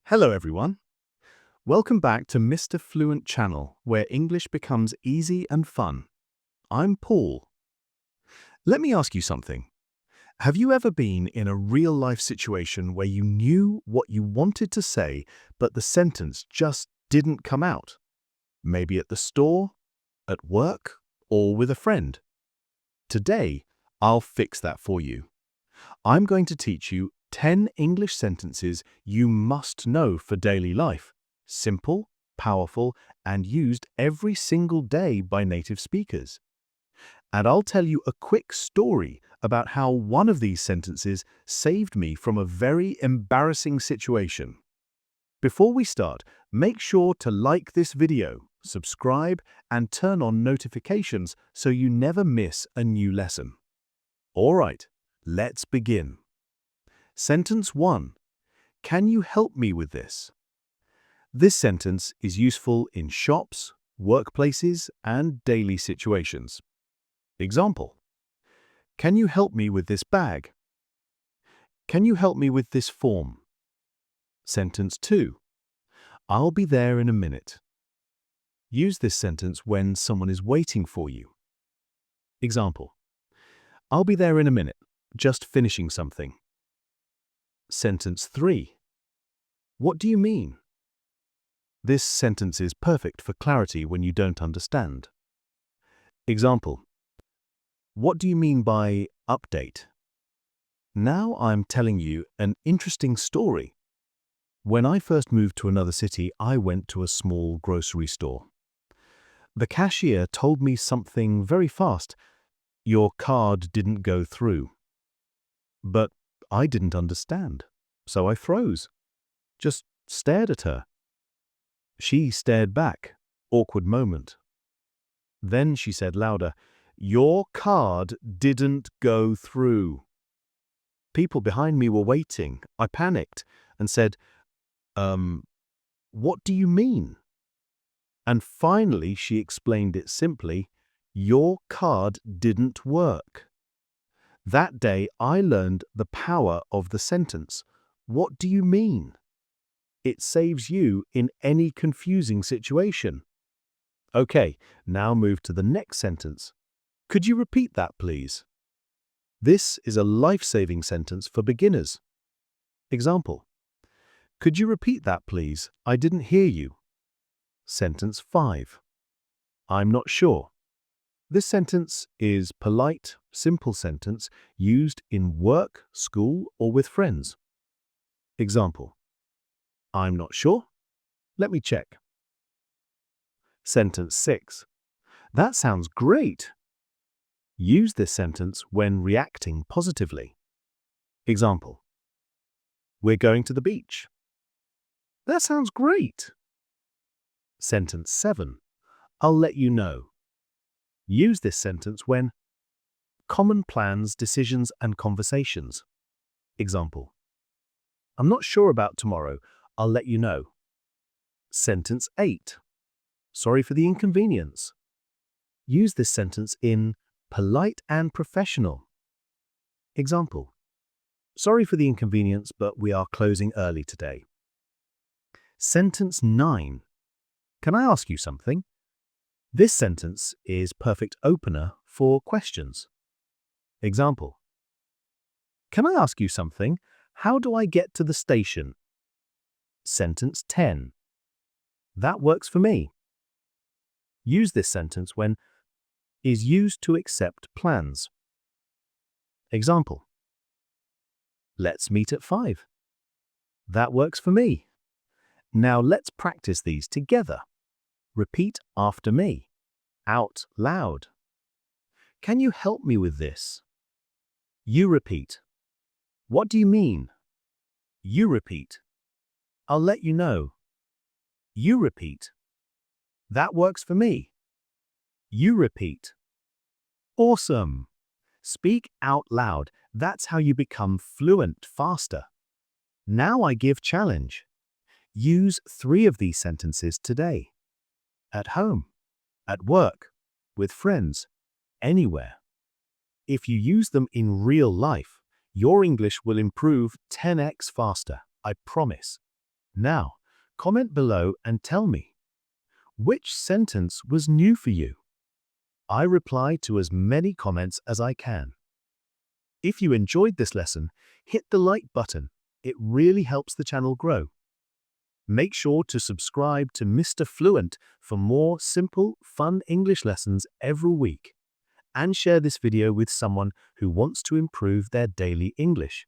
Hello everyone. Welcome back to Mr. Fluent channel, where English becomes easy and fun. I'm Paul. Let me ask you something. Have you ever been in a real-life situation where you knew what you wanted to say, but the sentence just didn't come out? Maybe at the store, at work, or with a friend. Today, I'll fix that for you. I'm going to teach you 10 English sentences you must know for daily life. Simple, powerful, and used every single day by native speakers. And I'll tell you a quick story about how one of these sentences saved me from a very embarrassing situation. Before we start, make sure to like this video, subscribe, and turn on notifications so you never miss a new lesson. All right, let's begin. Sentence 1. Can you help me with this? This sentence is useful in shops, workplaces, and daily situations. Example: Can you help me with this bag? Can you help me with this form? Sentence 2. I'll be there in a minute. Use this sentence when someone is waiting for you. Example: I'll be there in a minute, just finishing something. Sentence 3. What do you mean? This sentence is perfect for clarity when you don't understand. Example: What do you mean by update? Now I'm telling you an interesting story. When I first moved to another city, I went to a small grocery store. The cashier told me something very fast. Your card didn't go through. But I didn't understand, so I froze. Just stared at her. She stared back. Awkward moment. Then she said louder, "Your card didn't go through." People behind me were waiting. I panicked and said, What do you mean? And finally she explained it simply, "Your card didn't work." That day I learned the power of the sentence, "What do you mean?" It saves you in any confusing situation. Okay, now move to the next sentence. Could you repeat that, please? This is a life-saving sentence for beginners. Example: Could you repeat that, please? I didn't hear you. Sentence 5. I'm not sure. This sentence is polite, simple sentence used in work, school, or with friends. Example: I'm not sure. Let me check. Sentence 6. That sounds great. Use this sentence when reacting positively. Example: We're going to the beach. That sounds great. Sentence 7. I'll let you know. Use this sentence when common plans, decisions, and conversations. Example: I'm not sure about tomorrow. I'll let you know. Sentence 8. Sorry for the inconvenience. Use this sentence in polite and professional. Example: Sorry for the inconvenience, but we are closing early today. Sentence 9. Can I ask you something? This sentence is perfect opener for questions. Example: Can I ask you something? How do I get to the station? Sentence 10. That works for me. Use this sentence when is used to accept plans. Example: Let's meet at 5. That works for me. Now let's practice these together. Repeat after me. Out loud. Can you help me with this? You repeat. What do you mean? You repeat. I'll let you know. You repeat. That works for me. You repeat. Awesome! Speak out loud. That's how you become fluent faster. Now I give challenge. Use 3 of these sentences today. At home, at work, with friends, anywhere. If you use them in real life, your English will improve 10x faster, I promise. Now, comment below and tell me, which sentence was new for you? I reply to as many comments as I can. If you enjoyed this lesson, hit the like button. It really helps the channel grow. Make sure to subscribe to Mr. Fluent for more simple, fun English lessons every week. And share this video with someone who wants to improve their daily English.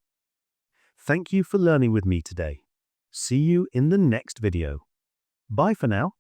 Thank you for learning with me today. See you in the next video. Bye for now.